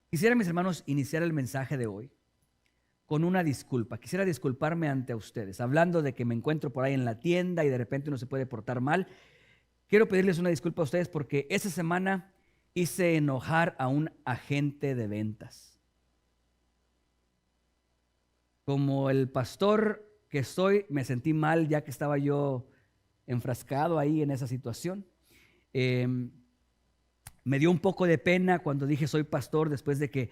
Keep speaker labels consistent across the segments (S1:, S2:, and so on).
S1: Quisiera, mis hermanos, iniciar el mensaje de hoy con una disculpa. Quisiera disculparme ante ustedes, hablando de que me encuentro por ahí en la tienda y de repente uno se puede portar mal. Quiero pedirles una disculpa a ustedes porque esa semana hice enojar a un agente de ventas. Como el pastor que soy, me sentí mal ya que estaba yo enfrascado ahí en esa situación. Me dio un poco de pena cuando dije soy pastor después de que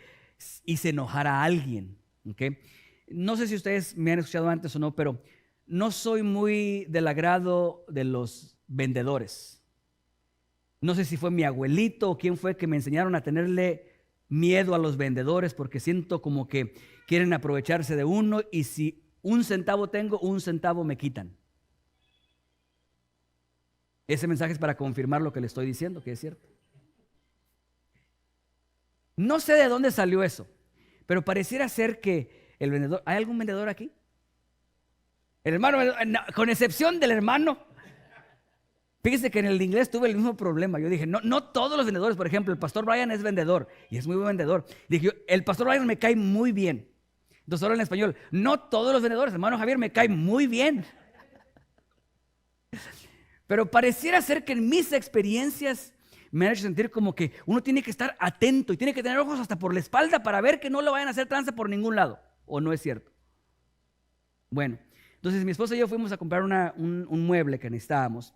S1: hice enojar a alguien. ¿Okay? No sé si ustedes me han escuchado antes o no, pero no soy muy del agrado de los vendedores. No sé si fue mi abuelito o quién fue que me enseñaron a tenerle miedo a los vendedores porque siento como que quieren aprovecharse de uno y si un centavo tengo, un centavo me quitan. Ese mensaje es para confirmar lo que le estoy diciendo, que es cierto. No sé de dónde salió eso, pero pareciera ser que el vendedor, ¿hay algún vendedor aquí? El hermano, no, con excepción del hermano. Fíjese que en el inglés tuve el mismo problema. Yo dije, no todos los vendedores, por ejemplo, el pastor Brian es vendedor y es muy buen vendedor. Dije, el pastor Brian me cae muy bien. Entonces ahora en español, no todos los vendedores, hermano Javier me cae muy bien. Pero pareciera ser que en mis experiencias me han hecho sentir como que uno tiene que estar atento y tiene que tener ojos hasta por la espalda para ver que no lo vayan a hacer tranza por ningún lado. ¿O no es cierto? Bueno, entonces mi esposa y yo fuimos a comprar un mueble que necesitábamos.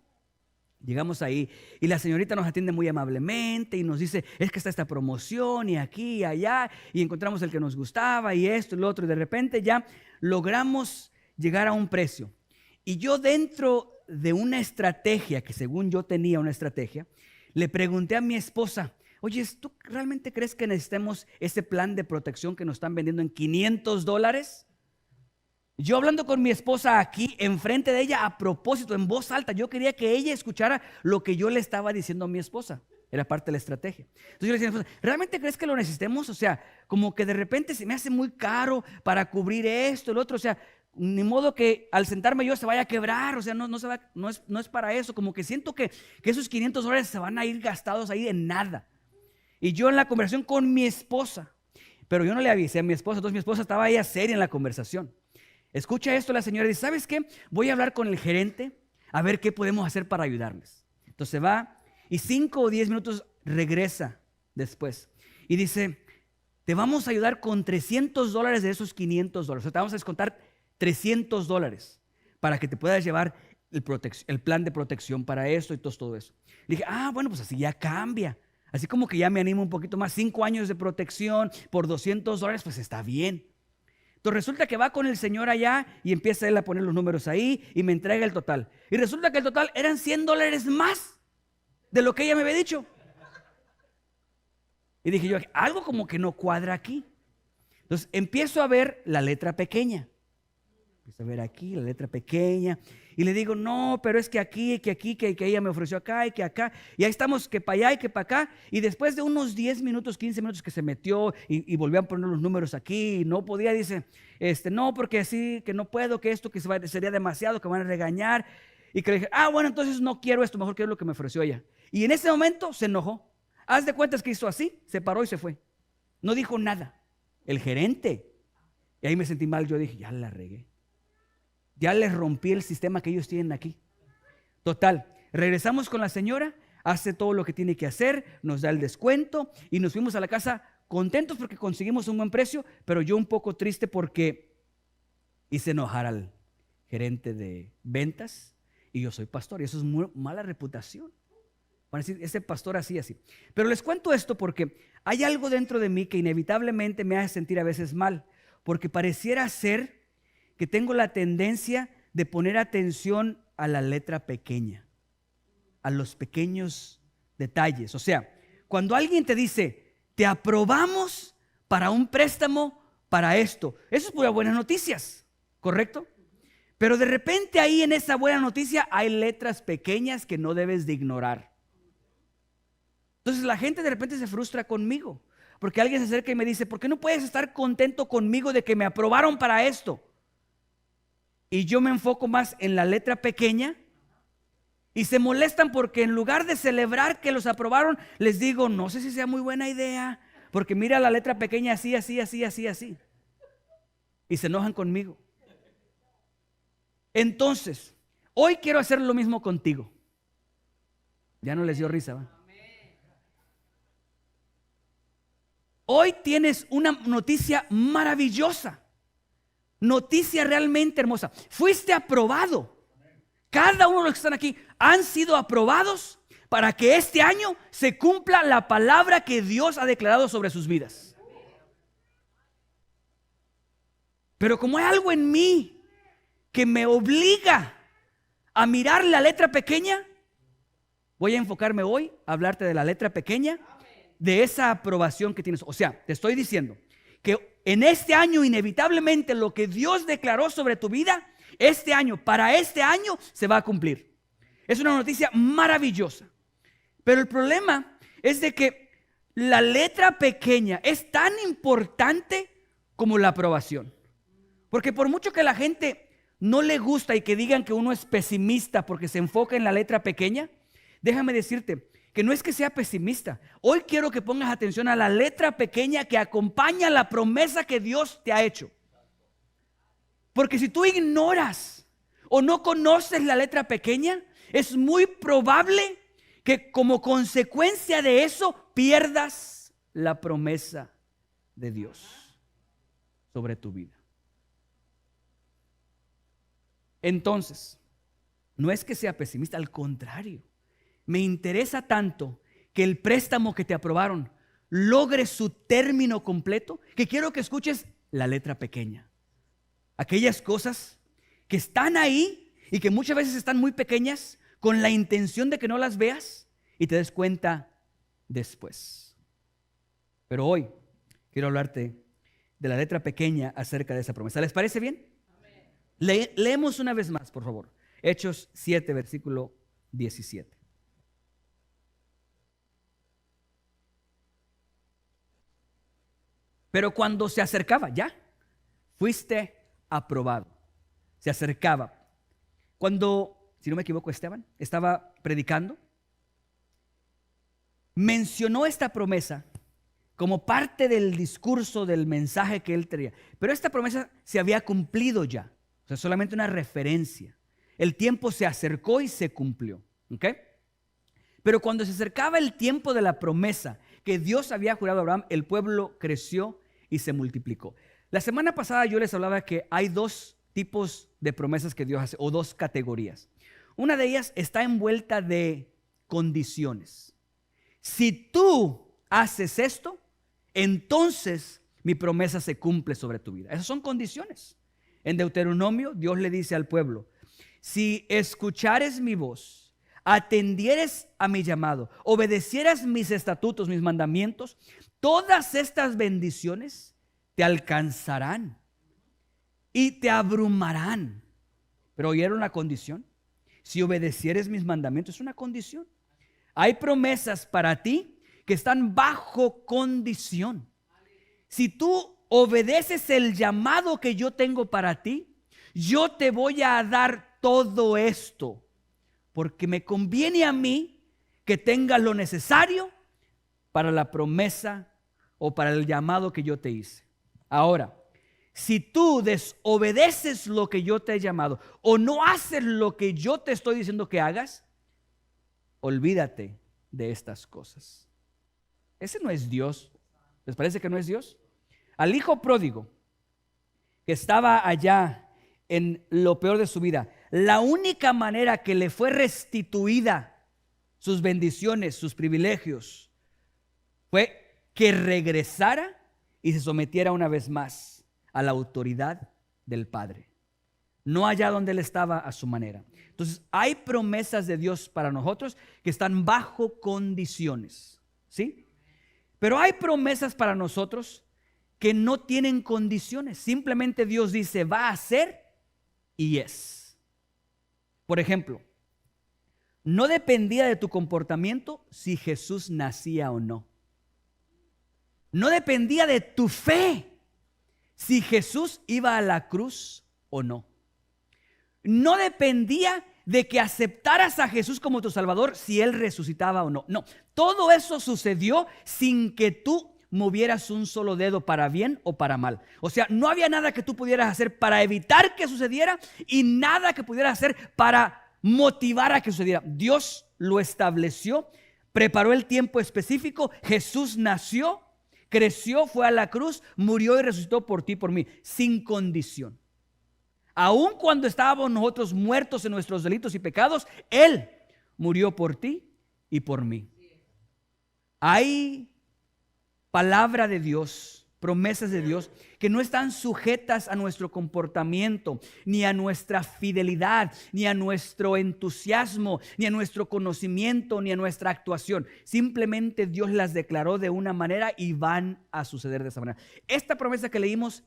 S1: Llegamos ahí y la señorita nos atiende muy amablemente y nos dice, es que está esta promoción y aquí y allá, y encontramos el que nos gustaba y esto y lo otro, y de repente ya logramos llegar a un precio. Y yo, dentro de una estrategia, que según yo tenía una estrategia, le pregunté a mi esposa, oye, ¿tú realmente crees que necesitemos ese plan de protección que nos están vendiendo en $500? Yo hablando con mi esposa aquí, enfrente de ella, a propósito, en voz alta, yo quería que ella escuchara lo que yo le estaba diciendo a mi esposa. Era parte de la estrategia. Entonces yo le decía a mi esposa, ¿realmente crees que lo necesitemos? O sea, como que de repente se me hace muy caro para cubrir esto, el otro, o sea, ni modo que al sentarme yo se vaya a quebrar, o sea, no es para eso, como que siento que esos $500 se van a ir gastados ahí en nada. Y yo en la conversación con mi esposa, pero yo no le avisé a mi esposa, entonces mi esposa estaba ahí seria en la conversación. Escucha esto, la señora dice, ¿sabes qué? Voy a hablar con el gerente a ver qué podemos hacer para ayudarles. Entonces va y 5 o 10 minutos regresa después y dice, te vamos a ayudar con $300 de esos $500. O sea, te vamos a descontar $300 para que te puedas llevar el plan de protección para esto y todo eso. Le dije, bueno, pues así ya cambia. Así como que ya me animo un poquito más. 5 años de protección por $200, pues está bien. Entonces resulta que va con el señor allá y empieza él a poner los números ahí y me entrega el total. Y resulta que el total eran $100 más de lo que ella me había dicho. Y dije yo, algo como que no cuadra aquí. Entonces empiezo a ver la letra pequeña. Empiezo a ver aquí la letra pequeña. Y le digo, no, pero es que aquí, que ella me ofreció acá y que acá. Y ahí estamos, que para allá y que para acá. Y después de unos 10 minutos, 15 minutos que se metió y volvió a poner los números aquí. Y no podía, dice, no, porque así, que no puedo, que esto, que sería demasiado, que van a regañar. Y que le dije, bueno, entonces no quiero esto, mejor quiero lo que me ofreció ella. Y en ese momento se enojó. Haz de cuentas que hizo así, se paró y se fue. No dijo nada. El gerente. Y ahí me sentí mal, yo dije, ya la regué. Ya les rompí el sistema que ellos tienen aquí. Total, regresamos con la señora, hace todo lo que tiene que hacer, nos da el descuento y nos fuimos a la casa contentos porque conseguimos un buen precio, pero yo un poco triste porque hice enojar al gerente de ventas y yo soy pastor y eso es muy mala reputación. Van a decir, ese pastor así. Pero les cuento esto porque hay algo dentro de mí que inevitablemente me hace sentir a veces mal, porque pareciera ser que tengo la tendencia de poner atención a la letra pequeña, a los pequeños detalles. O sea, cuando alguien te dice, te aprobamos para un préstamo para esto, eso es pura buenas noticias, ¿correcto? Pero de repente ahí en esa buena noticia hay letras pequeñas que no debes de ignorar. Entonces la gente de repente se frustra conmigo, porque alguien se acerca y me dice, ¿por qué no puedes estar contento conmigo de que me aprobaron para esto? Y yo me enfoco más en la letra pequeña y se molestan porque en lugar de celebrar que los aprobaron, les digo, no sé si sea muy buena idea, porque mira la letra pequeña así, así, así, así, así. Y se enojan conmigo. Entonces, hoy quiero hacer lo mismo contigo. Ya no les dio risa, ¿va? Hoy tienes una noticia maravillosa. Noticia realmente hermosa. Fuiste aprobado. Cada uno de los que están aquí han sido aprobados para que este año se cumpla la palabra que Dios ha declarado sobre sus vidas. Pero como hay algo en mí que me obliga a mirar la letra pequeña, voy a enfocarme hoy a hablarte de la letra pequeña, de esa aprobación que tienes. O sea, te estoy diciendo que en este año inevitablemente lo que Dios declaró sobre tu vida, este año, para este año se va a cumplir. Es una noticia maravillosa. Pero el problema es de que la letra pequeña es tan importante como la aprobación. Porque por mucho que la gente no le gusta y que digan que uno es pesimista porque se enfoca en la letra pequeña, déjame decirte que no es que sea pesimista. Hoy quiero que pongas atención a la letra pequeña que acompaña la promesa que Dios te ha hecho. Porque si tú ignoras o no conoces la letra pequeña, es muy probable que como consecuencia de eso pierdas la promesa de Dios sobre tu vida. Entonces, no es que sea pesimista, al contrario. Me interesa tanto que el préstamo que te aprobaron logre su término completo, que quiero que escuches la letra pequeña. Aquellas cosas que están ahí y que muchas veces están muy pequeñas con la intención de que no las veas y te des cuenta después. Pero hoy quiero hablarte de la letra pequeña acerca de esa promesa. ¿Les parece bien? Leemos una vez más, por favor. Hechos 7, versículo 17. Pero cuando se acercaba, ya, fuiste aprobado. Se acercaba. Cuando, si no me equivoco, Esteban estaba predicando, mencionó esta promesa como parte del discurso, del mensaje que él traía. Pero esta promesa se había cumplido ya. O sea, solamente una referencia. El tiempo se acercó y se cumplió. ¿Ok? Pero cuando se acercaba el tiempo de la promesa que Dios había jurado a Abraham, el pueblo creció y se multiplicó. La semana pasada yo les hablaba que hay dos tipos de promesas que Dios hace, o dos categorías. Una de ellas está envuelta de condiciones. Si tú haces esto, entonces mi promesa se cumple sobre tu vida. Esas son condiciones. En Deuteronomio, Dios le dice al pueblo: si escuchares mi voz, atendieres a mi llamado, obedecieras mis estatutos, mis mandamientos, todas estas bendiciones te alcanzarán y te abrumarán. Pero oyeron la condición. Si obedecieres mis mandamientos, es una condición. Hay promesas para ti que están bajo condición. Si tú obedeces el llamado que yo tengo para ti, yo te voy a dar todo esto, porque me conviene a mí que tengas lo necesario para la promesa o para el llamado que yo te hice. Ahora, si tú desobedeces lo que yo te he llamado o no haces lo que yo te estoy diciendo que hagas, olvídate de estas cosas. Ese no es Dios. ¿Les parece que no es Dios? Al hijo pródigo que estaba allá en lo peor de su vida, la única manera que le fue restituida sus bendiciones, sus privilegios, fue que regresara y se sometiera una vez más a la autoridad del Padre. No allá donde él estaba a su manera. Entonces, hay promesas de Dios para nosotros que están bajo condiciones, ¿sí? Pero hay promesas para nosotros que no tienen condiciones. Simplemente Dios dice, va a hacer y es. Por ejemplo, no dependía de tu comportamiento si Jesús nacía o no. No dependía de tu fe si Jesús iba a la cruz o no. No dependía de que aceptaras a Jesús como tu Salvador si Él resucitaba o no. No, todo eso sucedió sin que tú movieras un solo dedo para bien o para mal. O sea, no había nada que tú pudieras hacer para evitar que sucediera y nada que pudieras hacer para motivar a que sucediera. Dios lo estableció, preparó el tiempo específico, Jesús nació, creció, fue a la cruz, murió y resucitó por ti y por mí, sin condición. Aun cuando estábamos nosotros muertos en nuestros delitos y pecados, Él murió por ti y por mí. Hay palabra de Dios, promesas de Dios que no están sujetas a nuestro comportamiento, ni a nuestra fidelidad, ni a nuestro entusiasmo, ni a nuestro conocimiento, ni a nuestra actuación. Simplemente Dios las declaró de una manera y van a suceder de esa manera. Esta promesa que leímos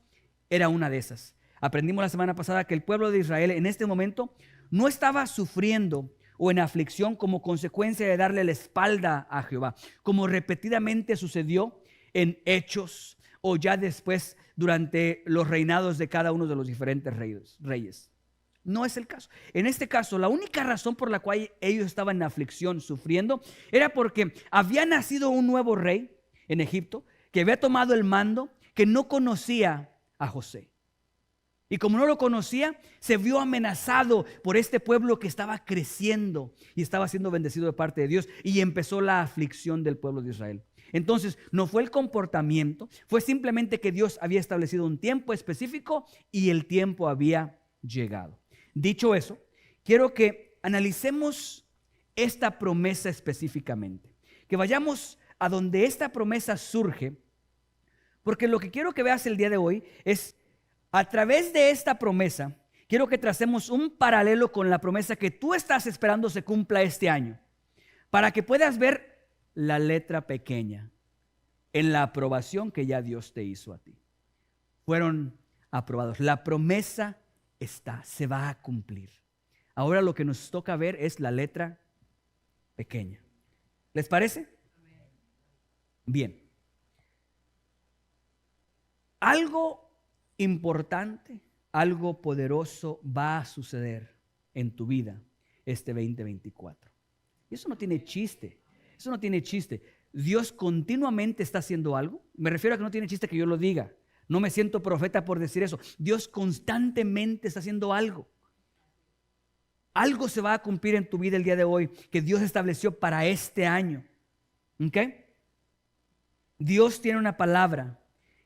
S1: era una de esas. Aprendimos la semana pasada que el pueblo de Israel en este momento no estaba sufriendo o en aflicción como consecuencia de darle la espalda a Jehová, como repetidamente sucedió en Hechos o ya después durante los reinados de cada uno de los diferentes reyes. No es el caso. En este caso, la única razón por la cual ellos estaban en aflicción, sufriendo, era porque había nacido un nuevo rey en Egipto que había tomado el mando, que no conocía a José. Y como no lo conocía, se vio amenazado por este pueblo que estaba creciendo y estaba siendo bendecido de parte de Dios, y empezó la aflicción del pueblo de Israel. Entonces, no fue el comportamiento, fue simplemente que Dios había establecido un tiempo específico y el tiempo había llegado. Dicho eso, quiero que analicemos esta promesa específicamente, que vayamos a donde esta promesa surge, porque lo que quiero que veas el día de hoy es, a través de esta promesa, quiero que tracemos un paralelo con la promesa que tú estás esperando se cumpla este año, para que puedas ver la letra pequeña en la aprobación que ya Dios te hizo a ti. Fueron aprobados. La promesa está, se va a cumplir. Ahora lo que nos toca ver es la letra pequeña. ¿Les parece? Bien. Algo importante, algo poderoso va a suceder en tu vida este 2024. Y eso no tiene chiste. Eso no tiene chiste. Dios continuamente está haciendo algo. Me refiero a que no tiene chiste que yo lo diga. No me siento profeta por decir eso. Dios constantemente está haciendo algo. Algo se va a cumplir en tu vida el día de hoy que Dios estableció para este año. ¿Ok? Dios tiene una palabra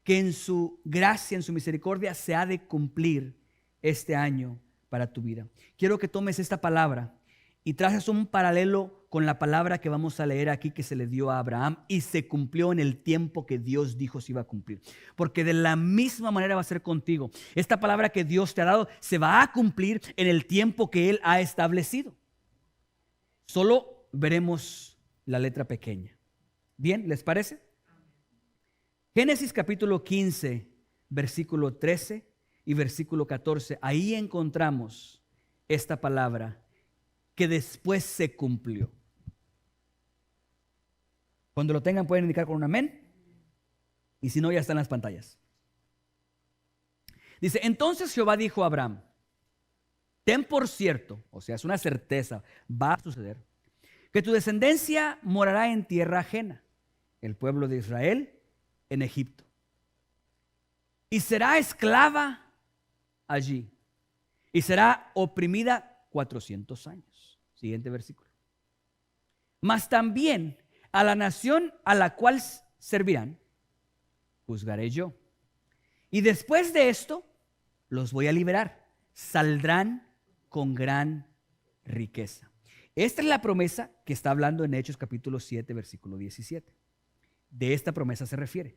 S1: que en su gracia, en su misericordia, se ha de cumplir este año para tu vida. Quiero que tomes esta palabra y traces un paralelo con la palabra que vamos a leer aquí que se le dio a Abraham y se cumplió en el tiempo que Dios dijo se iba a cumplir. Porque de la misma manera va a ser contigo. Esta palabra que Dios te ha dado se va a cumplir en el tiempo que Él ha establecido. Solo veremos la letra pequeña. ¿Bien? ¿Les parece? Génesis capítulo 15, versículo 13 y versículo 14. Ahí encontramos esta palabra que después se cumplió. Cuando lo tengan pueden indicar con un amén. Y si no, ya están en las pantallas. Dice, entonces Jehová dijo a Abraham, ten por cierto, o sea, es una certeza, va a suceder, que tu descendencia morará en tierra ajena, el pueblo de Israel en Egipto, y será esclava allí, y será oprimida 400 años. Siguiente versículo. Mas también a la nación a la cual servirán, juzgaré yo. Y después de esto, los voy a liberar. Saldrán con gran riqueza. Esta es la promesa que está hablando en Hechos capítulo 7, versículo 17. De esta promesa se refiere.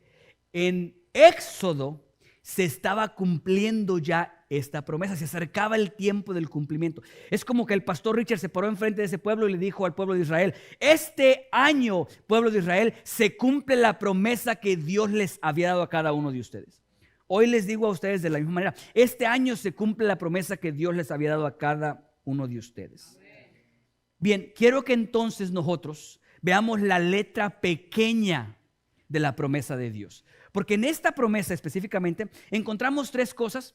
S1: En Éxodo se estaba cumpliendo ya esta promesa, se acercaba el tiempo del cumplimiento. Es como que el pastor Richard se paró enfrente de ese pueblo y le dijo al pueblo de Israel, este año, pueblo de Israel, se cumple la promesa que Dios les había dado a cada uno de ustedes. Hoy les digo a ustedes de la misma manera, este año se cumple la promesa que Dios les había dado a cada uno de ustedes. Bien, quiero que entonces nosotros veamos la letra pequeña de la promesa de Dios. Porque en esta promesa específicamente encontramos tres cosas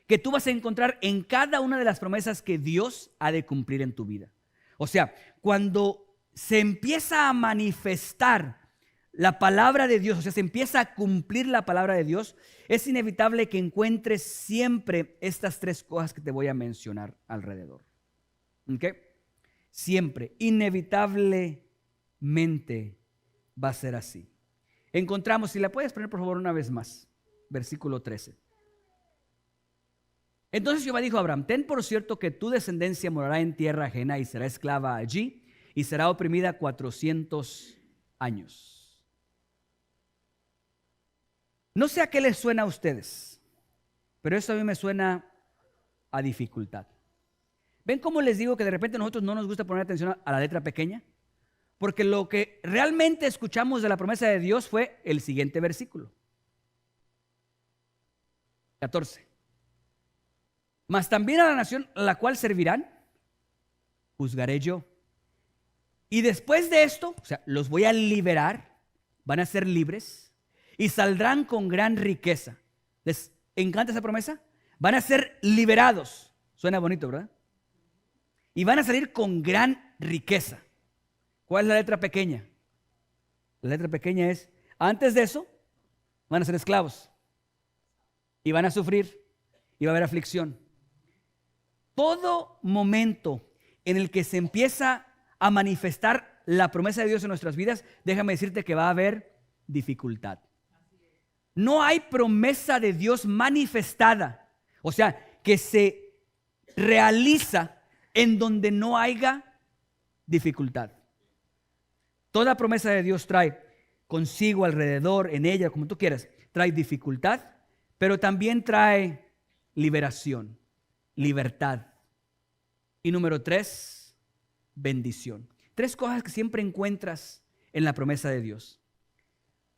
S1: que tú vas a encontrar en cada una de las promesas que Dios ha de cumplir en tu vida. O sea, cuando se empieza a manifestar la palabra de Dios, o sea, se empieza a cumplir la palabra de Dios, es inevitable que encuentres siempre estas tres cosas que te voy a mencionar alrededor. ¿Ok? Siempre, inevitablemente va a ser así. Encontramos, si la puedes poner por favor una vez más, versículo 13. Entonces Jehová dijo a Abraham: ten por cierto que tu descendencia morará en tierra ajena y será esclava allí y será oprimida 400 años. No sé a qué les suena a ustedes, pero eso a mí me suena a dificultad. ¿Ven cómo les digo que de repente a nosotros no nos gusta poner atención a la letra pequeña? Porque lo que realmente escuchamos de la promesa de Dios fue el siguiente versículo. 14. Mas también a la nación a la cual servirán, juzgaré yo. Y después de esto, o sea, los voy a liberar, van a ser libres y saldrán con gran riqueza. ¿Les encanta esa promesa? Van a ser liberados. Suena bonito, ¿verdad? Y van a salir con gran riqueza. ¿Cuál es la letra pequeña? La letra pequeña es, antes de eso, van a ser esclavos. Y van a sufrir. Y va a haber aflicción. Todo momento en el que se empieza a manifestar la promesa de Dios en nuestras vidas, déjame decirte que va a haber dificultad. No hay promesa de Dios manifestada, o sea, que se realiza en donde no haya dificultad. Toda promesa de Dios trae consigo, alrededor, en ella, como tú quieras, trae dificultad, pero también trae liberación, libertad. Y número 3, bendición. 3 cosas que siempre encuentras en la promesa de Dios.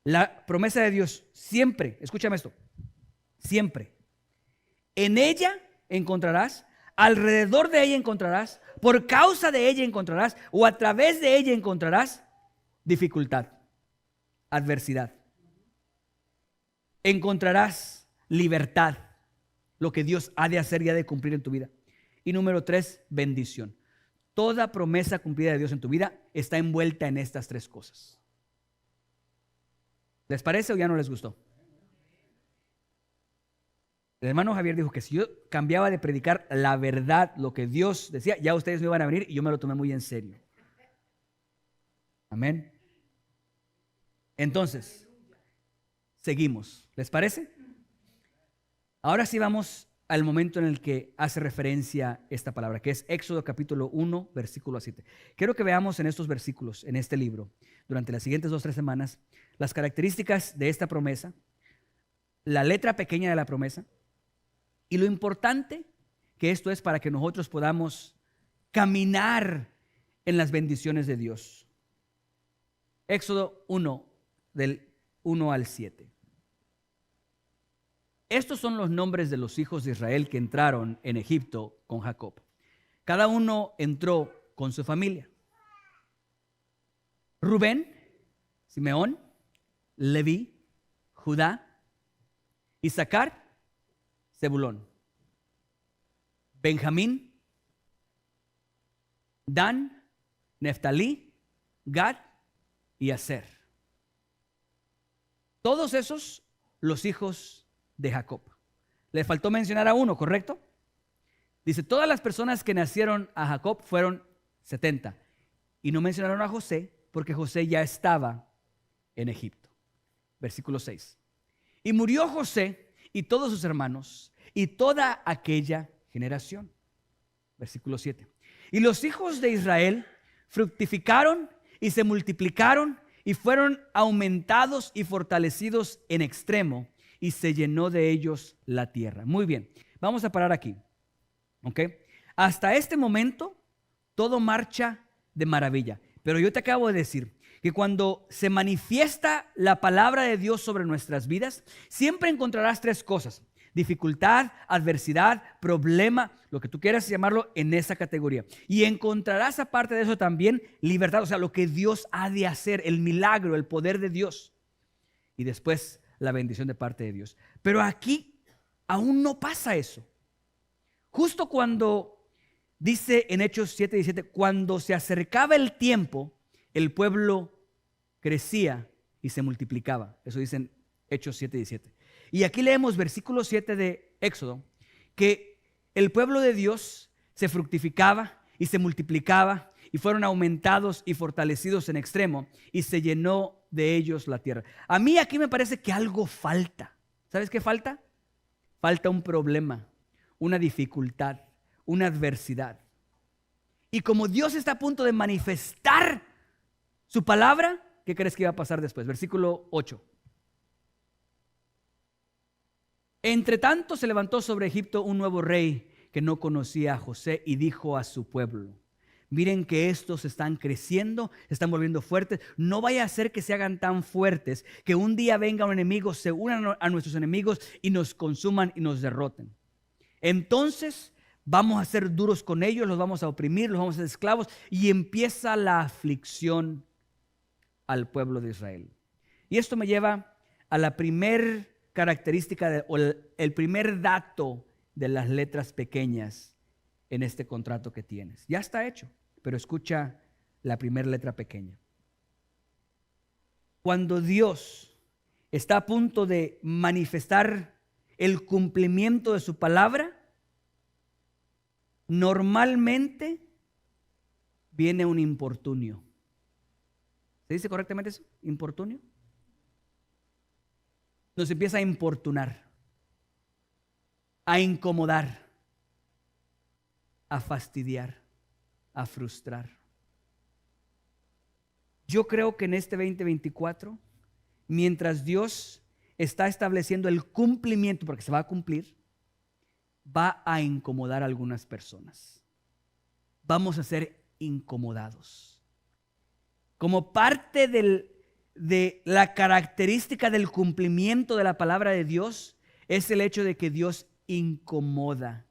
S1: La promesa de Dios siempre, escúchame esto, siempre. En ella encontrarás, alrededor de ella encontrarás, por causa de ella encontrarás, o a través de ella encontrarás dificultad, adversidad. Encontrarás libertad, lo que Dios ha de hacer y ha de cumplir en tu vida. Y número 3, bendición. Toda promesa cumplida de Dios en tu vida está envuelta en estas 3 cosas. ¿Les parece o ya no les gustó? El hermano Javier dijo que si yo cambiaba de predicar la verdad, lo que Dios decía, ya ustedes me iban a venir y yo me lo tomé muy en serio. Amén. Entonces, seguimos. ¿Les parece? Ahora sí vamos al momento en el que hace referencia esta palabra, que es Éxodo capítulo 1, versículo 7. Quiero que veamos en estos versículos, en este libro, durante las siguientes 2 o 3 semanas, las características de esta promesa, la letra pequeña de la promesa y lo importante que esto es para que nosotros podamos caminar en las bendiciones de Dios. Éxodo 1, del 1 al 7. Estos son los nombres de los hijos de Israel que entraron en Egipto con Jacob. Cada uno entró con su familia. Rubén, Simeón, Leví, Judá, Isaacar, Zebulón, Benjamín, Dan, Neftalí, Gad y Aser. Todos esos los hijos de Jacob. Le faltó mencionar a uno, ¿correcto? Dice, todas las personas que nacieron a Jacob fueron 70. Y no mencionaron a José porque José ya estaba en Egipto. Versículo 6. Y murió José y todos sus hermanos y toda aquella generación. Versículo 7. Y los hijos de Israel fructificaron y se multiplicaron y fueron aumentados y fortalecidos en extremo, y se llenó de ellos la tierra. Muy bien, vamos a parar aquí. ¿Ok? Hasta este momento todo marcha de maravilla. Pero yo te acabo de decir que cuando se manifiesta la palabra de Dios sobre nuestras vidas, siempre encontrarás 3 cosas: dificultad, adversidad, problema, lo que tú quieras llamarlo en esa categoría. Y encontrarás aparte de eso también libertad, o sea, lo que Dios ha de hacer, el milagro, el poder de Dios. Y después la bendición de parte de Dios. Pero aquí aún no pasa eso. Justo cuando dice en Hechos 7:17, cuando se acercaba el tiempo, el pueblo crecía y se multiplicaba. Eso dicen Hechos 7:17. Y aquí leemos versículo 7 de Éxodo, que el pueblo de Dios se fructificaba y se multiplicaba y fueron aumentados y fortalecidos en extremo y se llenó de ellos la tierra. A mí aquí me parece que algo falta. ¿Sabes qué falta? Falta un problema, una dificultad, una adversidad. Y como Dios está a punto de manifestar su palabra, ¿qué crees que iba a pasar después? Versículo 8. Entre tanto se levantó sobre Egipto un nuevo rey que no conocía a José y dijo a su pueblo: miren que estos están creciendo, se están volviendo fuertes. No vaya a ser que se hagan tan fuertes que un día venga un enemigo, se unan a nuestros enemigos y nos consuman y nos derroten. Entonces vamos a ser duros con ellos, los vamos a oprimir, los vamos a hacer esclavos, y empieza la aflicción al pueblo de Israel. Y esto me lleva a la primer característica o el primer dato de las letras pequeñas en este contrato que tienes. Ya está hecho, pero escucha la primera letra pequeña. Cuando Dios está a punto de manifestar el cumplimiento de su palabra, normalmente viene un importunio. ¿Se dice correctamente eso? ¿Importunio? Nos empieza a importunar, a incomodar, a fastidiar, a frustrar. Yo creo que en este 2024, mientras Dios está estableciendo el cumplimiento, porque se va a cumplir, va a incomodar a algunas personas. Vamos a ser incomodados. Como parte de la característica del cumplimiento de la palabra de Dios es el hecho de que Dios incomoda.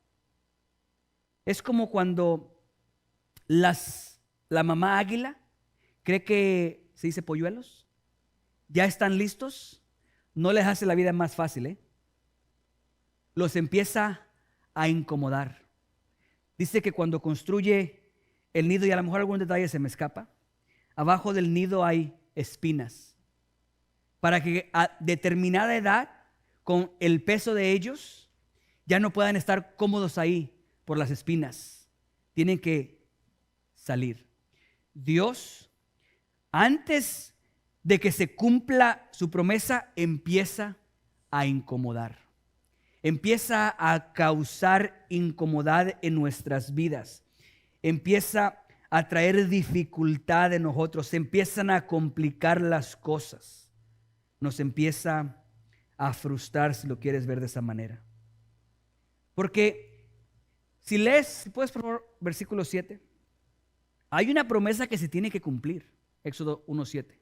S1: Es como cuando la mamá águila cree que, se dice polluelos, ya están listos, no les hace la vida más fácil, los empieza a incomodar. Dice que cuando construye el nido, y a lo mejor algún detalle se me escapa, abajo del nido hay espinas, para que a determinada edad, con el peso de ellos, ya no puedan estar cómodos ahí por las espinas. Tienen que salir. Dios, antes de que se cumpla su promesa, empieza a incomodar. Empieza a causar incomodidad en nuestras vidas. Empieza a traer dificultad en nosotros. Se empiezan a complicar las cosas. Nos empieza a frustrar, si lo quieres ver de esa manera. Porque si lees, si puedes por favor, versículo 7. Hay una promesa que se tiene que cumplir. Éxodo 1:7.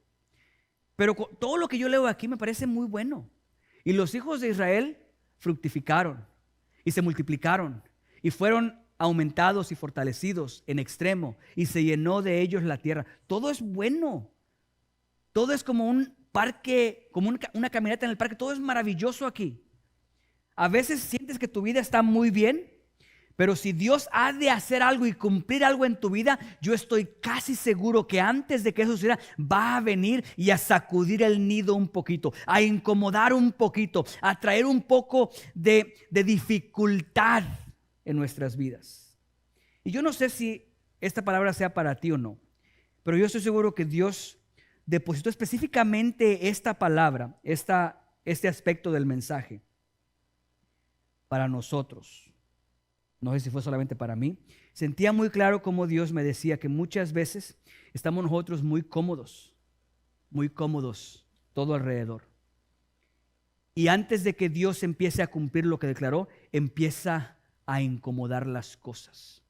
S1: Pero todo lo que yo leo aquí me parece muy bueno. Y los hijos de Israel fructificaron y se multiplicaron y fueron aumentados y fortalecidos en extremo y se llenó de ellos la tierra. Todo es bueno. Todo es como un parque, como una caminata en el parque. Todo es maravilloso aquí. A veces sientes que tu vida está muy bien, pero si Dios ha de hacer algo y cumplir algo en tu vida, yo estoy casi seguro que antes de que eso suceda, va a venir y a sacudir el nido un poquito, a incomodar un poquito, a traer un poco de dificultad en nuestras vidas. Y yo no sé si esta palabra sea para ti o no, pero yo estoy seguro que Dios depositó específicamente esta palabra, este aspecto del mensaje para nosotros. No sé si fue solamente para mí. Sentía muy claro cómo Dios me decía que muchas veces estamos nosotros muy cómodos todo alrededor. Y antes de que Dios empiece a cumplir lo que declaró, empieza a incomodar las cosas.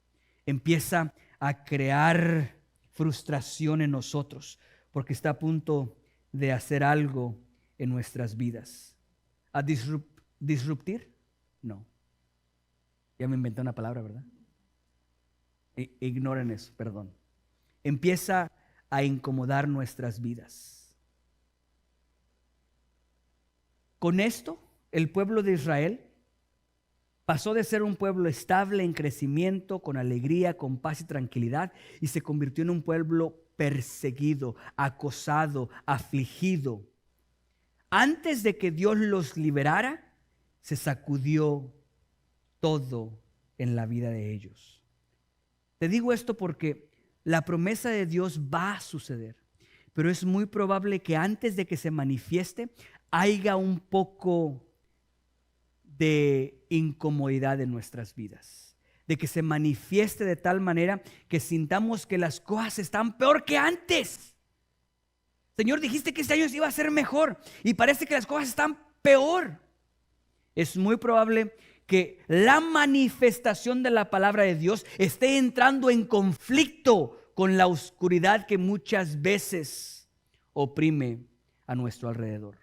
S1: Empieza a crear frustración en nosotros, porque está a punto de hacer algo en nuestras vidas. ¿A disruptir? No. Ya me inventé una palabra, ¿verdad? Ignoren eso, perdón. Empieza a incomodar nuestras vidas. Con esto, el pueblo de Israel pasó de ser un pueblo estable en crecimiento, con alegría, con paz y tranquilidad, y se convirtió en un pueblo perseguido, acosado, afligido. Antes de que Dios los liberara, se sacudió todo en la vida de ellos. Te digo esto porque la promesa de Dios va a suceder, pero es muy probable que antes de que se manifieste haya un poco de incomodidad en nuestras vidas, de que se manifieste de tal manera que sintamos que las cosas están peor que antes. Señor, dijiste que este año iba a ser mejor y parece que las cosas están peor. Es muy probable que la manifestación de la palabra de Dios esté entrando en conflicto con la oscuridad que muchas veces oprime a nuestro alrededor.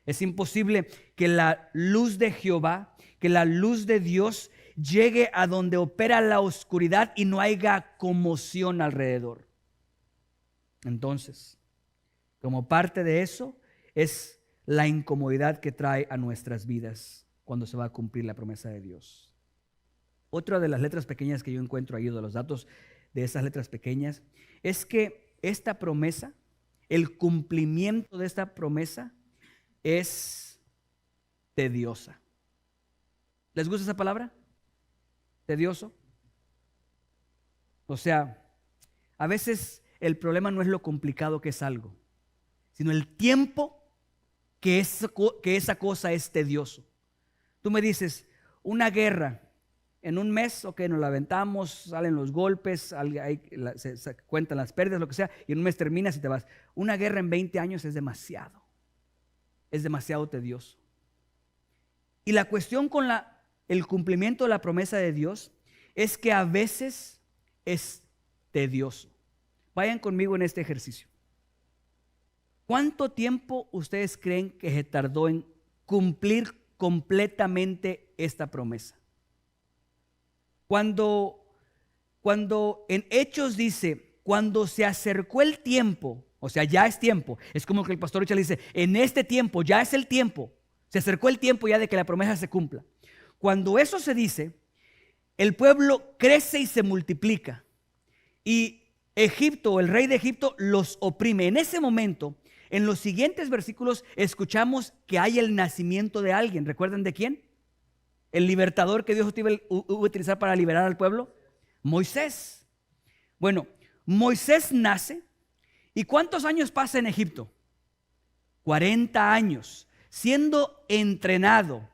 S1: Es imposible que la luz de Jehová, que la luz de Dios llegue a donde opera la oscuridad y no haya conmoción alrededor. Entonces, como parte de eso es la incomodidad que trae a nuestras vidas cuando se va a cumplir la promesa de Dios. Otra de las letras pequeñas que yo encuentro ahí, de los datos de esas letras pequeñas, es que esta promesa, el cumplimiento de esta promesa es tediosa. ¿Les gusta esa palabra? Tedioso. O sea, a veces el problema no es lo complicado que es algo, sino el tiempo que esa cosa es tedioso. Tú me dices, una guerra, en un mes, ok, nos la aventamos, salen los golpes, se cuentan las pérdidas, lo que sea, y en un mes terminas y te vas. Una guerra en 20 años es demasiado tedioso. Y la cuestión con el cumplimiento de la promesa de Dios es que a veces es tedioso. Vayan conmigo en este ejercicio. ¿Cuánto tiempo ustedes creen que se tardó en cumplir completamente esta promesa? Cuando en Hechos dice, cuando se acercó el tiempo, o sea, ya es tiempo, es como que el pastor Richard dice, en este tiempo, ya es el tiempo, se acercó el tiempo ya de que la promesa se cumpla. Cuando eso se dice, el pueblo crece y se multiplica, y Egipto, el rey de Egipto, los oprime. En ese momento, en los siguientes versículos, escuchamos que hay el nacimiento de alguien. ¿Recuerdan de quién? El libertador que Dios iba a utilizar para liberar al pueblo, Moisés. Bueno, Moisés nace. ¿Y cuántos años pasa en Egipto? 40 años, siendo entrenado,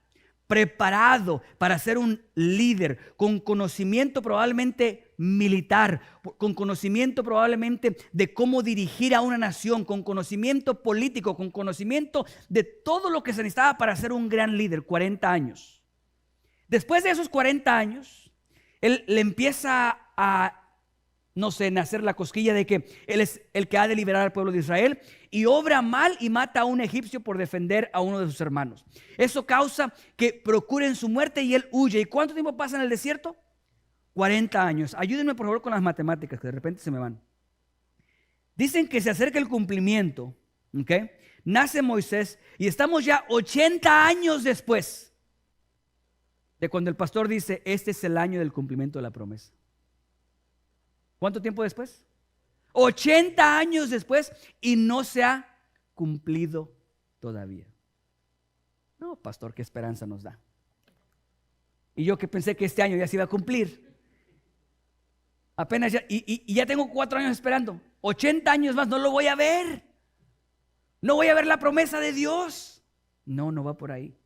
S1: preparado para ser un líder, con conocimiento probablemente militar, con conocimiento probablemente de cómo dirigir a una nación, con conocimiento político, con conocimiento de todo lo que se necesitaba para ser un gran líder. 40 años. Después de esos 40 años, él le empieza a, nacer la cosquilla de que él es el que ha de liberar al pueblo de Israel, y obra mal y mata a un egipcio por defender a uno de sus hermanos. Eso causa que procuren su muerte y él huye. ¿Y cuánto tiempo pasa en el desierto? 40 años. Ayúdenme por favor con las matemáticas, que de repente se me van. Dicen que se acerca el cumplimiento, ¿ok? Nace Moisés y estamos ya 80 años después de cuando el pastor dice, este es el año del cumplimiento de la promesa. ¿Cuánto tiempo después? 80 años después y no se ha cumplido todavía. No, pastor, qué esperanza nos da. Y yo que pensé que este año ya se iba a cumplir. Apenas ya, y ya tengo 4 años esperando. 80 años más, no lo voy a ver. No voy a ver la promesa de Dios. No, no va por ahí.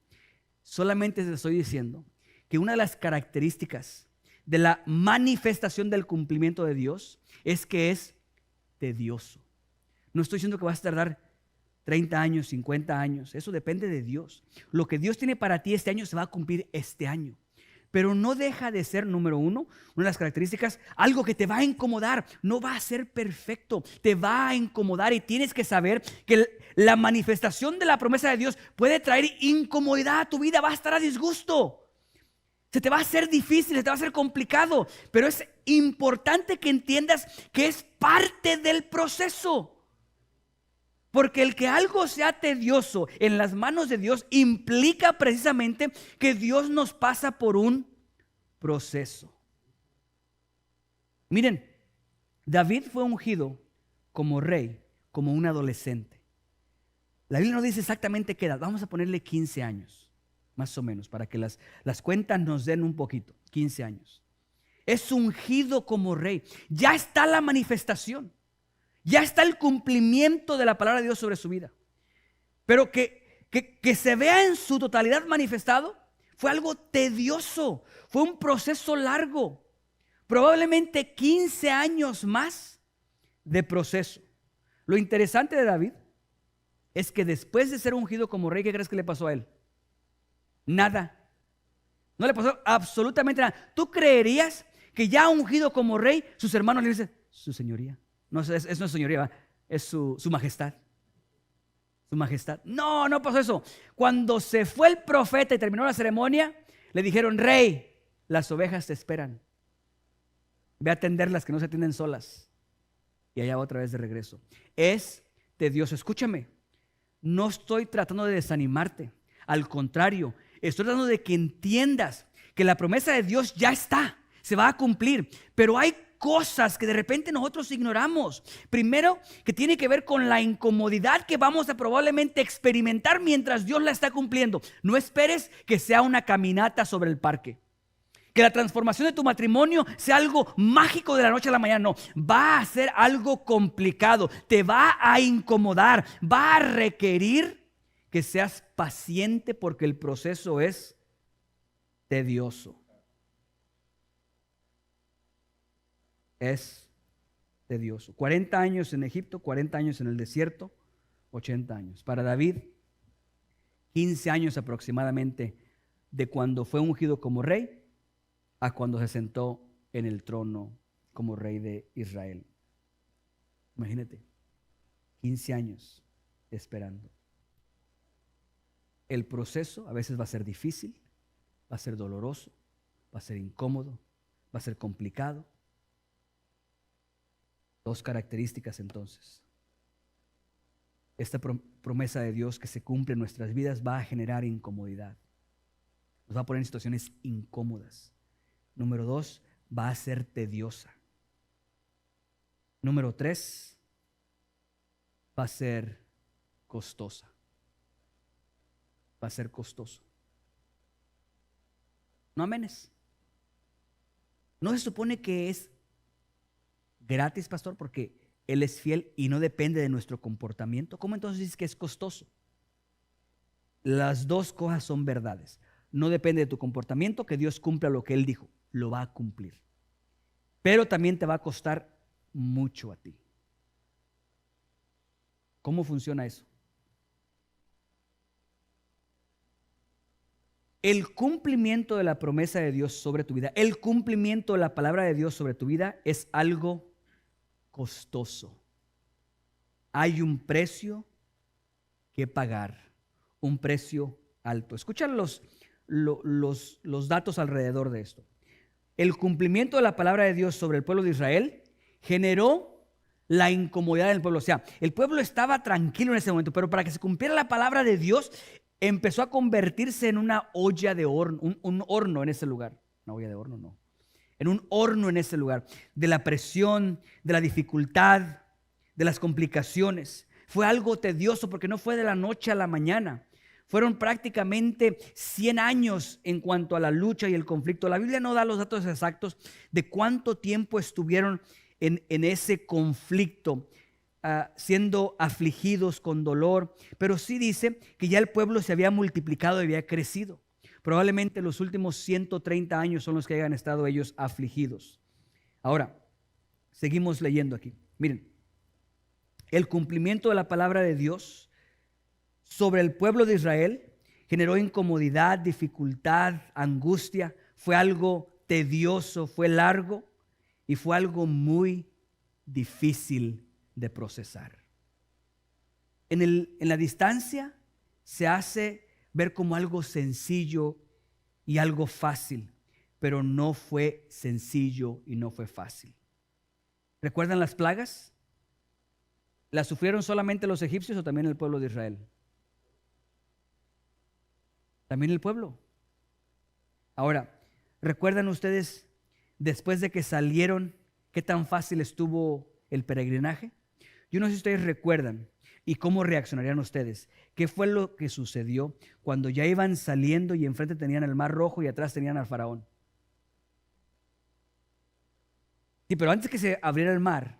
S1: Solamente les estoy diciendo que una de las características de la manifestación del cumplimiento de Dios es que es tedioso. No estoy diciendo que vas a tardar 30 años, 50 años. Eso depende de Dios. Lo que Dios tiene para ti este año se va a cumplir este año. Pero no deja de ser, número uno, una de las características, algo que te va a incomodar. No va a ser perfecto, te va a incomodar y tienes que saber que la manifestación de la promesa de Dios puede traer incomodidad a tu vida, va a estar a disgusto. Se te va a hacer difícil, se te va a hacer complicado, pero es importante que entiendas que es parte del proceso. Porque el que algo sea tedioso en las manos de Dios implica precisamente que Dios nos pasa por un proceso. Miren, David fue ungido como rey, como un adolescente. La Biblia no dice exactamente qué edad. Vamos a ponerle 15 años, más o menos, para que las cuentas nos den un poquito. 15 años. Es ungido como rey. Ya está la manifestación. Ya está el cumplimiento de la palabra de Dios sobre su vida. Pero que se vea en su totalidad manifestado fue algo tedioso. Fue un proceso largo. Probablemente 15 años más de proceso. Lo interesante de David es que después de ser ungido como rey, ¿qué crees que le pasó a él? Nada. No le pasó absolutamente nada. ¿Tú creerías que ya ungido como rey, sus hermanos le dicen, su señoría? No, no es señoría, es su majestad. Su majestad. No, no pasó eso. Cuando se fue el profeta y terminó la ceremonia, le dijeron, rey, las ovejas te esperan. Ve a atenderlas, que no se atienden solas. Y allá otra vez de regreso. Es de Dios. Escúchame, no estoy tratando de desanimarte. Al contrario, estoy tratando de que entiendas que la promesa de Dios ya está, se va a cumplir. Pero hay cosas que de repente nosotros ignoramos. Primero, que tiene que ver con la incomodidad que vamos a probablemente experimentar mientras Dios la está cumpliendo. No esperes que sea una caminata sobre el parque. Que la transformación de tu matrimonio sea algo mágico de la noche a la mañana. No, va a ser algo complicado. Te va a incomodar. Va a requerir que seas paciente porque el proceso es tedioso. Es tedioso. 40 años en Egipto, 40 años en el desierto, 80 años. Para David, 15 años aproximadamente de cuando fue ungido como rey a cuando se sentó en el trono como rey de Israel. Imagínate, 15 años esperando. El proceso a veces va a ser difícil, va a ser doloroso, va a ser incómodo, va a ser complicado. Dos características entonces. Esta promesa de Dios que se cumple en nuestras vidas va a generar incomodidad. Nos va a poner en situaciones incómodas. Número 2, va a ser tediosa. Número 3, va a ser costosa. Va a ser costoso. No amenes. No se supone que es gratis, pastor, porque Él es fiel y no depende de nuestro comportamiento. ¿Cómo entonces dices que es costoso? Las dos cosas son verdades. No depende de tu comportamiento que Dios cumpla lo que Él dijo. Lo va a cumplir. Pero también te va a costar mucho a ti. ¿Cómo funciona eso? El cumplimiento de la promesa de Dios sobre tu vida, el cumplimiento de la palabra de Dios sobre tu vida es algo costoso. Hay un precio que pagar, un precio alto. Escucha los datos alrededor de esto. El cumplimiento de la palabra de Dios sobre el pueblo de Israel generó la incomodidad del pueblo. O sea, el pueblo estaba tranquilo en ese momento, pero para que se cumpliera la palabra de Dios, empezó a convertirse en una olla de horno, un horno en ese lugar. Una olla de horno, no. En un horno en ese lugar. De la presión, de la dificultad, de las complicaciones. Fue algo tedioso porque no fue de la noche a la mañana. Fueron prácticamente 100 años en cuanto a la lucha y el conflicto. La Biblia no da los datos exactos de cuánto tiempo estuvieron en ese conflicto, siendo afligidos con dolor, pero sí dice que ya el pueblo se había multiplicado y había crecido. Probablemente los últimos 130 años son los que hayan estado ellos afligidos. Ahora, seguimos leyendo aquí. Miren, el cumplimiento de la palabra de Dios sobre el pueblo de Israel generó incomodidad, dificultad, angustia. Fue algo tedioso, fue largo y fue algo muy difícil de procesar. En la distancia se hace ver como algo sencillo y algo fácil, pero no fue sencillo y no fue fácil. ¿Recuerdan las plagas? ¿Las sufrieron solamente los egipcios o también el pueblo de Israel? También el pueblo. Ahora, ¿recuerdan ustedes después de que salieron qué tan fácil estuvo el peregrinaje? Yo no sé si ustedes recuerdan y cómo reaccionarían ustedes. ¿Qué fue lo que sucedió cuando ya iban saliendo y enfrente tenían el Mar Rojo y atrás tenían al faraón? Sí, pero antes que se abriera el mar,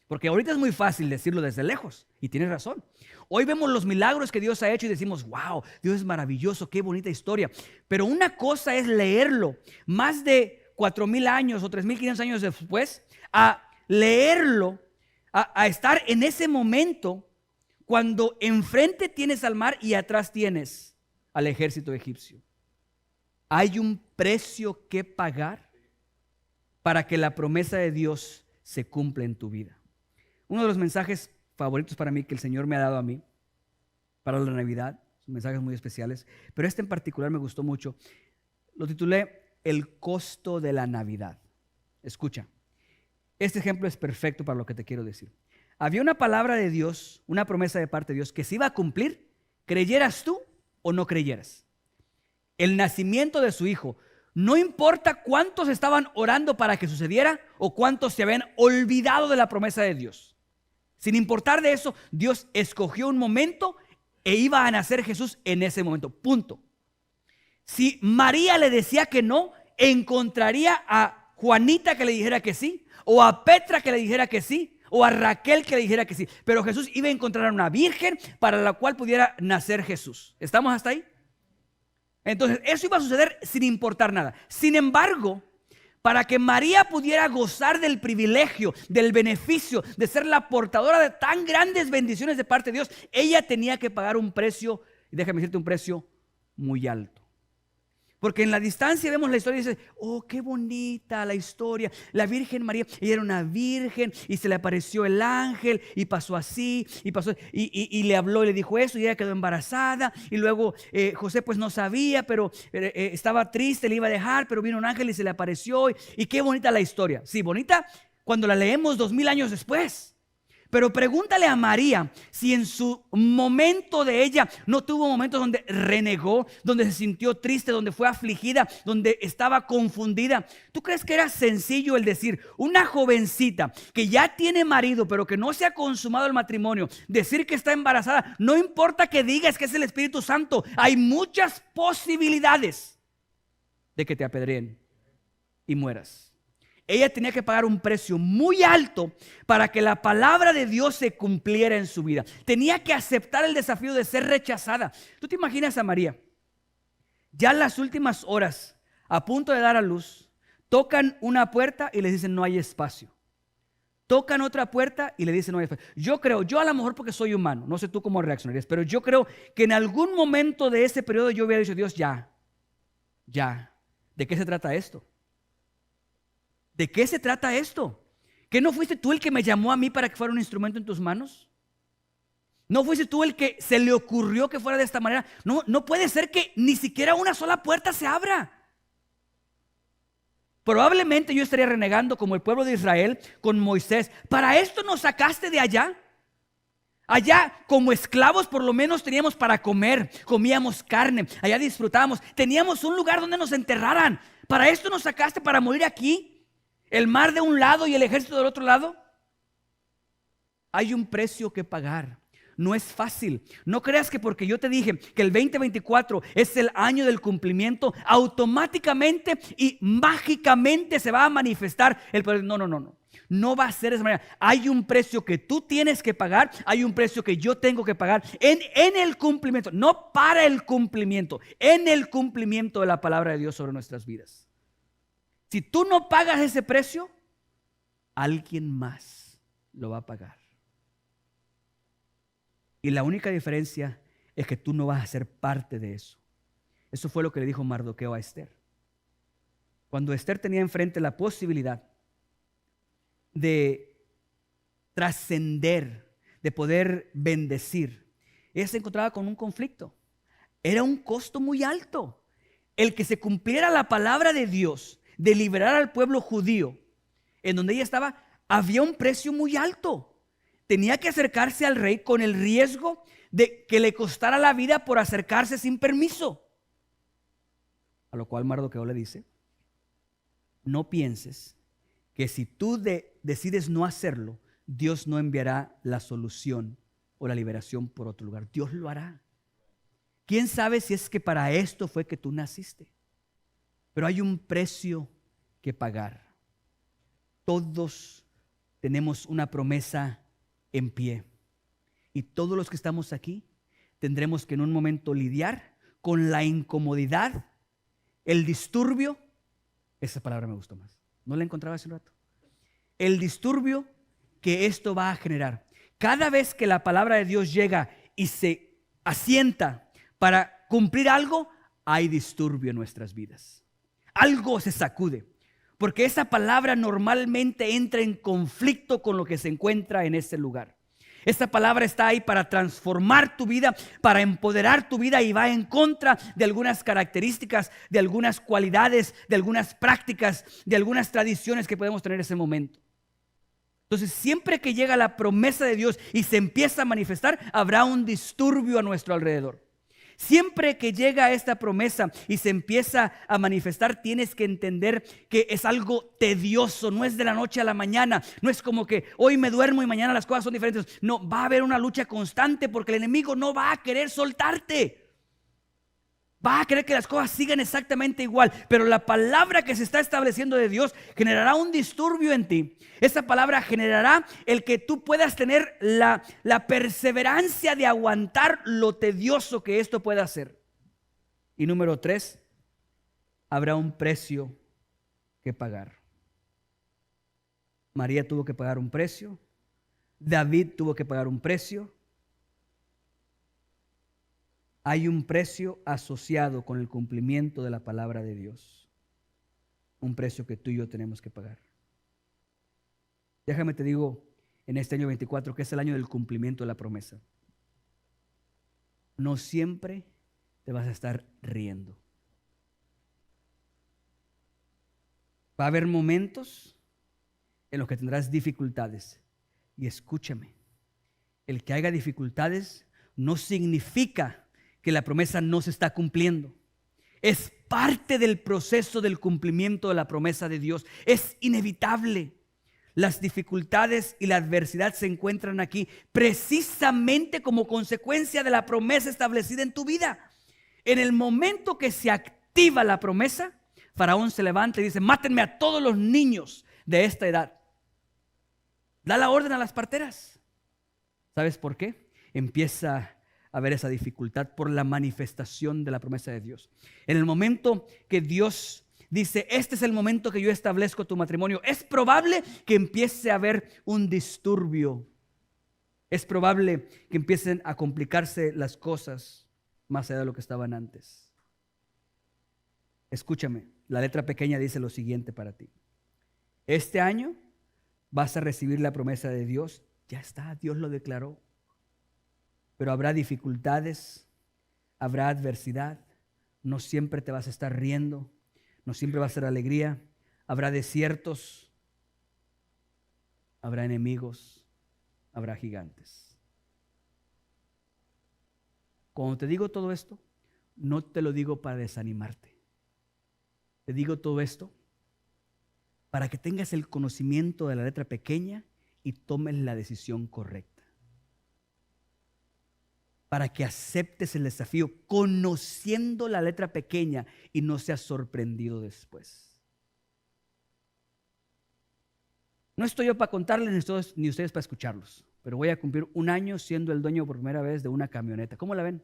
S1: porque ahorita es muy fácil decirlo desde lejos, y tienes razón. Hoy vemos los milagros que Dios ha hecho y decimos, wow, Dios es maravilloso, qué bonita historia. Pero una cosa es leerlo más de 4,000 años o 3,500 años después, a leerlo, a estar en ese momento cuando enfrente tienes al mar y atrás tienes al ejército egipcio. Hay un precio que pagar para que la promesa de Dios se cumpla en tu vida. Uno de los mensajes favoritos para mí que el Señor me ha dado a mí para la Navidad, son mensajes muy especiales, pero este en particular me gustó mucho. Lo titulé El costo de la Navidad. Escucha, este ejemplo es perfecto para lo que te quiero decir. Había una palabra de Dios, una promesa de parte de Dios que se iba a cumplir, creyeras tú o no creyeras. El nacimiento de su hijo. No importa cuántos estaban orando para que sucediera o cuántos se habían olvidado de la promesa de Dios. Sin importar de eso, Dios escogió un momento e iba a nacer Jesús en ese momento. Punto. Si María le decía que no, encontraría a Juanita que le dijera que sí, o a Petra que le dijera que sí, o a Raquel que le dijera que sí. Pero Jesús iba a encontrar a una virgen para la cual pudiera nacer Jesús. ¿Estamos hasta ahí? Entonces, eso iba a suceder sin importar nada. Sin embargo, para que María pudiera gozar del privilegio, del beneficio de ser la portadora de tan grandes bendiciones de parte de Dios, ella tenía que pagar un precio, y déjame decirte, un precio muy alto. Porque en la distancia vemos la historia y dice, oh, qué bonita la historia. La Virgen María, ella era una virgen y se le apareció el ángel y pasó así, y le habló y le dijo eso y ella quedó embarazada. Y luego José pues no sabía, pero estaba triste, le iba a dejar, pero vino un ángel y se le apareció. Y qué bonita la historia. Sí, bonita cuando la leemos 2000 años después. Pero pregúntale a María si en su momento de ella no tuvo momentos donde renegó, donde se sintió triste, donde fue afligida, donde estaba confundida. ¿Tú crees que era sencillo el decir, una jovencita que ya tiene marido pero que no se ha consumado el matrimonio, decir que está embarazada? No importa que digas que es el Espíritu Santo, hay muchas posibilidades de que te apedreen y mueras. Ella tenía que pagar un precio muy alto para que la palabra de Dios se cumpliera en su vida. Tenía que aceptar el desafío de ser rechazada. ¿Tú te imaginas a María? Ya en las últimas horas, a punto de dar a luz, tocan una puerta y les dicen no hay espacio. Tocan otra puerta y le dicen no hay espacio. Yo a lo mejor porque soy humano, no sé tú cómo reaccionarías, pero yo creo que en algún momento de ese periodo yo hubiera dicho, Dios, ya, ¿de qué se trata esto? ¿De qué se trata esto? ¿Que no fuiste tú el que me llamó a mí para que fuera un instrumento en tus manos? ¿No fuiste tú el que se le ocurrió que fuera de esta manera? No puede ser que ni siquiera una sola puerta se abra. Probablemente yo estaría renegando como el pueblo de Israel con Moisés. ¿Para esto nos sacaste de allá? Allá como esclavos por lo menos teníamos para comer, comíamos carne, allá disfrutábamos, teníamos un lugar donde nos enterraran. ¿Para esto nos sacaste para morir aquí? ¿El mar de un lado y el ejército del otro lado? Hay un precio que pagar. No es fácil. No creas que porque yo te dije que el 2024 es el año del cumplimiento, automáticamente y mágicamente se va a manifestar el poder. No. No va a ser de esa manera. Hay un precio que tú tienes que pagar. Hay un precio que yo tengo que pagar en el cumplimiento. No para el cumplimiento, en el cumplimiento de la palabra de Dios sobre nuestras vidas. Si tú no pagas ese precio, alguien más lo va a pagar. Y la única diferencia es que tú no vas a ser parte de eso. Eso fue lo que le dijo Mardoqueo a Esther. Cuando Esther tenía enfrente la posibilidad de trascender, de poder bendecir, ella se encontraba con un conflicto. Era un costo muy alto. El que se cumpliera la palabra de Dios de liberar al pueblo judío, en donde ella estaba, había un precio muy alto. Tenía que acercarse al rey con el riesgo de que le costara la vida por acercarse sin permiso. A lo cual Mardoqueo le dice, no pienses que si tú decides no hacerlo, Dios no enviará la solución o la liberación por otro lugar. Dios lo hará. ¿Quién sabe si es que para esto fue que tú naciste? Pero hay un precio que pagar. Todos tenemos una promesa en pie. Y todos los que estamos aquí tendremos que en un momento lidiar con la incomodidad, el disturbio. Esa palabra me gustó más. No la encontraba hace un rato. El disturbio que esto va a generar. Cada vez que la palabra de Dios llega y se asienta para cumplir algo, hay disturbio en nuestras vidas. Algo se sacude, porque esa palabra normalmente entra en conflicto con lo que se encuentra en ese lugar. Esta palabra está ahí para transformar tu vida, para empoderar tu vida, y va en contra de algunas características, de algunas cualidades, de algunas prácticas, de algunas tradiciones que podemos tener en ese momento. Entonces, siempre que llega la promesa de Dios y se empieza a manifestar, habrá un disturbio a nuestro alrededor. Siempre que llega esta promesa y se empieza a manifestar, tienes que entender que es algo tedioso, no es de la noche a la mañana, no es como que hoy me duermo y mañana las cosas son diferentes. No, va a haber una lucha constante porque el enemigo no va a querer soltarte. Va a querer que las cosas sigan exactamente igual, pero la palabra que se está estableciendo de Dios generará un disturbio en ti. Esa palabra generará el que tú puedas tener la perseverancia de aguantar lo tedioso que esto pueda ser. Y número 3, habrá un precio que pagar. María tuvo que pagar un precio, David tuvo que pagar un precio. Hay un precio asociado con el cumplimiento de la palabra de Dios. Un precio que tú y yo tenemos que pagar. Déjame te digo, en este año 24, que es el año del cumplimiento de la promesa. No siempre te vas a estar riendo. Va a haber momentos en los que tendrás dificultades. Y escúchame, el que haya dificultades no significa que la promesa no se está cumpliendo. Es parte del proceso del cumplimiento de la promesa de Dios. Es inevitable. Las dificultades y la adversidad se encuentran aquí precisamente como consecuencia de la promesa establecida en tu vida. En el momento que se activa la promesa, Faraón se levanta y dice: mátenme a todos los niños de esta edad. Da la orden a las parteras. ¿Sabes por qué? Empieza a ver esa dificultad por la manifestación de la promesa de Dios. En el momento que Dios dice: este es el momento que yo establezco tu matrimonio, es probable que empiece a haber un disturbio. Es probable que empiecen a complicarse las cosas más allá de lo que estaban antes. Escúchame, la letra pequeña dice lo siguiente para ti. Este año vas a recibir la promesa de Dios. Ya está, Dios lo declaró. Pero habrá dificultades, habrá adversidad. No siempre te vas a estar riendo, no siempre va a ser alegría. Habrá desiertos, habrá enemigos, habrá gigantes. Cuando te digo todo esto, no te lo digo para desanimarte. Te digo todo esto para que tengas el conocimiento de la letra pequeña y tomes la decisión correcta. Para que aceptes el desafío conociendo la letra pequeña y no seas sorprendido después. No estoy yo para contarles ni ustedes para escucharlos, pero voy a cumplir un año siendo el dueño por primera vez de una camioneta. ¿Cómo la ven?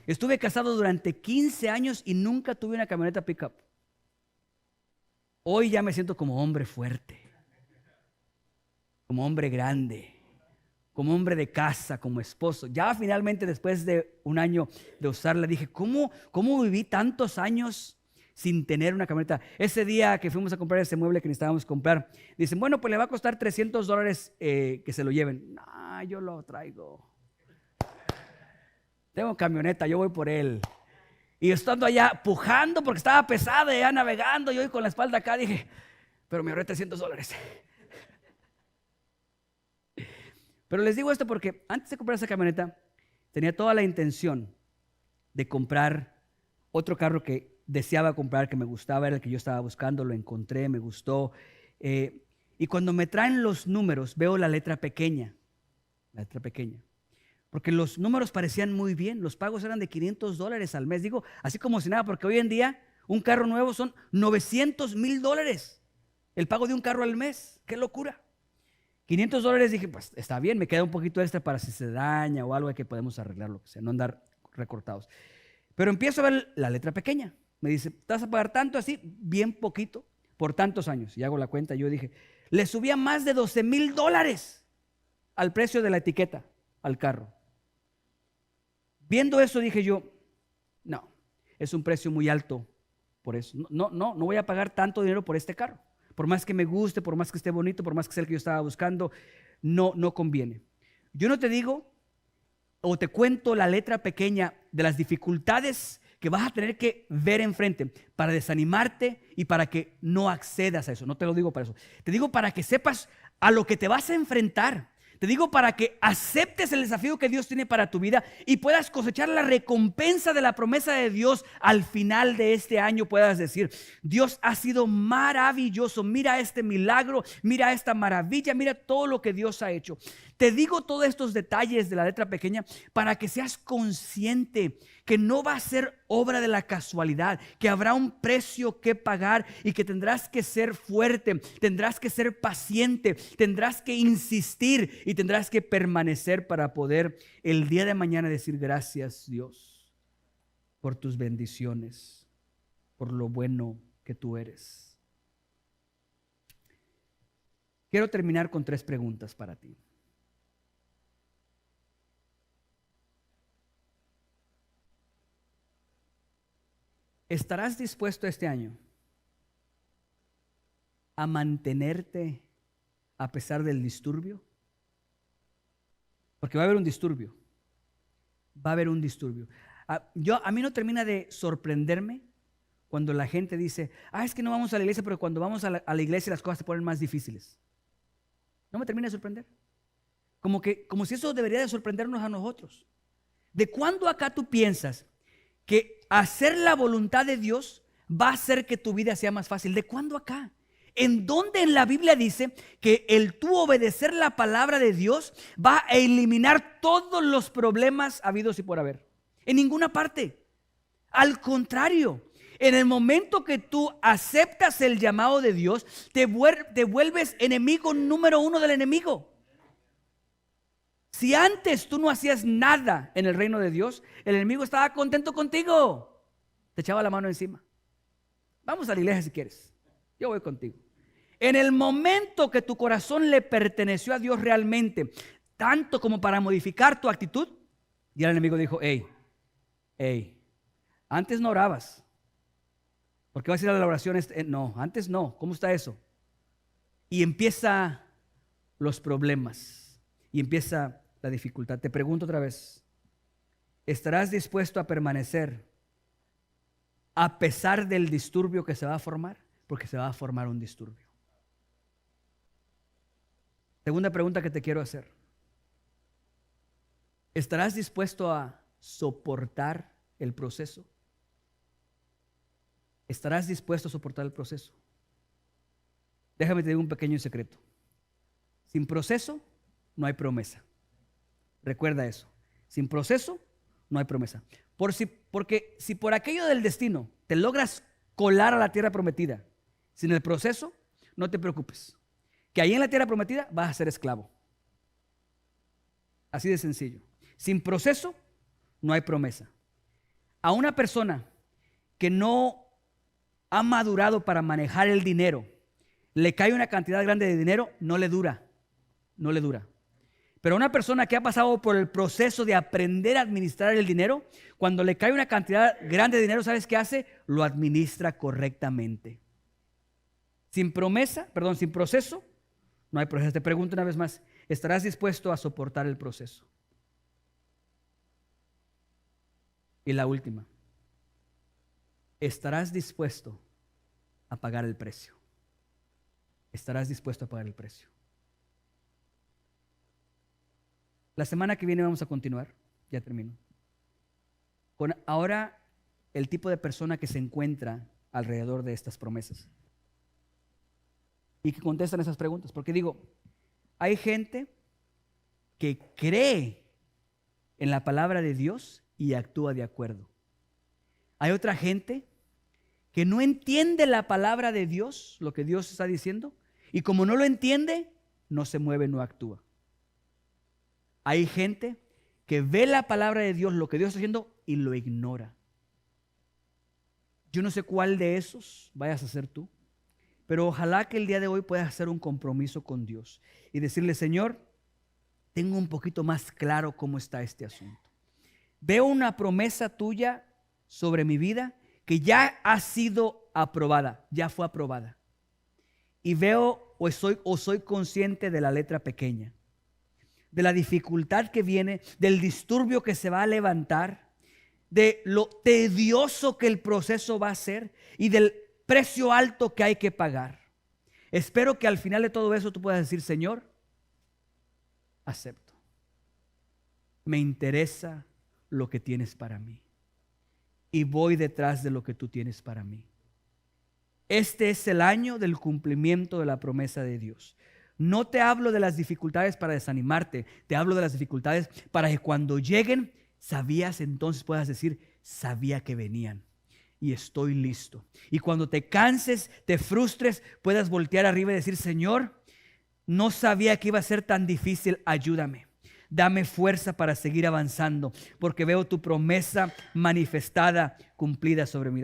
S1: Estuve casado durante 15 años y nunca tuve una camioneta pickup. Hoy ya me siento como hombre fuerte, como hombre grande, como hombre de casa, como esposo. Ya finalmente, después de un año de usarla, dije: ¿cómo viví tantos años sin tener una camioneta? Ese día que fuimos a comprar ese mueble que necesitábamos comprar, dicen: bueno, pues le va a costar $300 que se lo lleven. No, yo lo traigo. Tengo camioneta, yo voy por él. Y estando allá pujando porque estaba pesada, ya navegando, yo con la espalda acá, dije: pero me ahorré $300. Pero les digo esto porque antes de comprar esa camioneta, tenía toda la intención de comprar otro carro que deseaba comprar, que me gustaba, era el que yo estaba buscando, lo encontré, me gustó. Y cuando me traen los números, veo la letra pequeña. La letra pequeña. Porque los números parecían muy bien. Los pagos eran de $500 al mes. Digo, así como si nada, porque hoy en día un carro nuevo son $900,000. El pago de un carro al mes. ¡Qué locura! $500, dije, pues está bien, me queda un poquito extra para si se daña o algo que podemos arreglar, lo que sea, no andar recortados. Pero empiezo a ver la letra pequeña. Me dice, ¿te vas a pagar tanto así? Bien poquito, por tantos años. Y hago la cuenta, yo dije, le subía más de $12,000 al precio de la etiqueta al carro. Viendo eso dije yo, no, es un precio muy alto por eso. No voy a pagar tanto dinero por este carro. Por más que me guste, por más que esté bonito, por más que sea el que yo estaba buscando, no conviene. Yo no te digo o te cuento la letra pequeña de las dificultades que vas a tener que ver enfrente para desanimarte y para que no accedas a eso. No te lo digo para eso. Te digo para que sepas a lo que te vas a enfrentar. Te digo para que aceptes el desafío que Dios tiene para tu vida y puedas cosechar la recompensa de la promesa de Dios al final de este año. Puedas decir, Dios ha sido maravilloso. Mira este milagro, mira esta maravilla, mira todo lo que Dios ha hecho. Te digo todos estos detalles de la letra pequeña para que seas consciente que no va a ser obra de la casualidad, que habrá un precio que pagar y que tendrás que ser fuerte, tendrás que ser paciente, tendrás que insistir y tendrás que permanecer para poder el día de mañana decir gracias, Dios, por tus bendiciones, por lo bueno que tú eres. Quiero terminar con 3 preguntas para ti. ¿Estarás dispuesto este año a mantenerte a pesar del disturbio? Porque va a haber un disturbio. Va a haber un disturbio. A mí no termina de sorprenderme cuando la gente dice, es que no vamos a la iglesia, pero cuando vamos a la iglesia las cosas se ponen más difíciles. No me termina de sorprender. Como si eso debería de sorprendernos a nosotros. ¿De cuándo acá tú piensas que hacer la voluntad de Dios va a hacer que tu vida sea más fácil? ¿De cuándo acá? ¿En dónde en la Biblia dice que el tú obedecer la palabra de Dios va a eliminar todos los problemas habidos y por haber? En ninguna parte. Al contrario, en el momento que tú aceptas el llamado de Dios, te vuelves enemigo número 1 del enemigo. Si antes tú no hacías nada en el reino de Dios, el enemigo estaba contento contigo. Te echaba la mano encima. Vamos a la iglesia si quieres. Yo voy contigo. En el momento que tu corazón le perteneció a Dios realmente, tanto como para modificar tu actitud, y el enemigo dijo, antes no orabas. ¿Por qué vas a ir a la oración? No, antes no. ¿Cómo está eso? Y empieza los problemas. Y empieza la dificultad. Te pregunto otra vez, ¿estarás dispuesto a permanecer a pesar del disturbio que se va a formar? Porque se va a formar un disturbio. Segunda pregunta que te quiero hacer. ¿Estarás dispuesto a soportar el proceso? ¿Estarás dispuesto a soportar el proceso? Déjame te digo un pequeño secreto. Sin proceso no hay promesa. Recuerda eso. Sin proceso no hay promesa. Porque si por aquello del destino te logras colar a la tierra prometida, sin el proceso, no te preocupes. Que ahí en la tierra prometida vas a ser esclavo. Así de sencillo. Sin proceso no hay promesa. A una persona que no ha madurado para manejar el dinero, le cae una cantidad grande de dinero, no le dura. No le dura. Pero a una persona que ha pasado por el proceso de aprender a administrar el dinero, cuando le cae una cantidad grande de dinero, ¿sabes qué hace? Lo administra correctamente. Sin proceso, no hay proceso. Te pregunto una vez más, ¿estarás dispuesto a soportar el proceso? Y la última, ¿estarás dispuesto a pagar el precio? ¿Estarás dispuesto a pagar el precio? La semana que viene vamos a continuar, ya termino, con ahora el tipo de persona que se encuentra alrededor de estas promesas. y que contestan esas preguntas. Porque digo, hay gente que cree en la palabra de Dios y actúa de acuerdo. Hay otra gente que no entiende la palabra de Dios, lo que Dios está diciendo, y como no lo entiende, no se mueve, no actúa. Hay gente que ve la palabra de Dios, lo que Dios está haciendo, y lo ignora. Yo no sé cuál de esos vayas a ser tú, pero ojalá que el día de hoy puedas hacer un compromiso con Dios y decirle: Señor, tengo un poquito más claro cómo está este asunto. Veo una promesa tuya sobre mi vida que ya ha sido aprobada, ya fue aprobada. Y veo o soy consciente de la letra pequeña, de la dificultad que viene, del disturbio que se va a levantar, de lo tedioso que el proceso va a ser y del precio alto que hay que pagar. Espero que al final de todo eso tú puedas decir: Señor, acepto. Me interesa lo que tienes para mí y voy detrás de lo que tú tienes para mí. Este es el año del cumplimiento de la promesa de Dios. No te hablo de las dificultades para desanimarte, te hablo de las dificultades para que cuando lleguen, entonces puedas decir: sabía que venían y estoy listo. Y cuando te canses, te frustres, puedas voltear arriba y decir: Señor, no sabía que iba a ser tan difícil, ayúdame. Dame fuerza para seguir avanzando, porque veo tu promesa manifestada, cumplida sobre mi vida.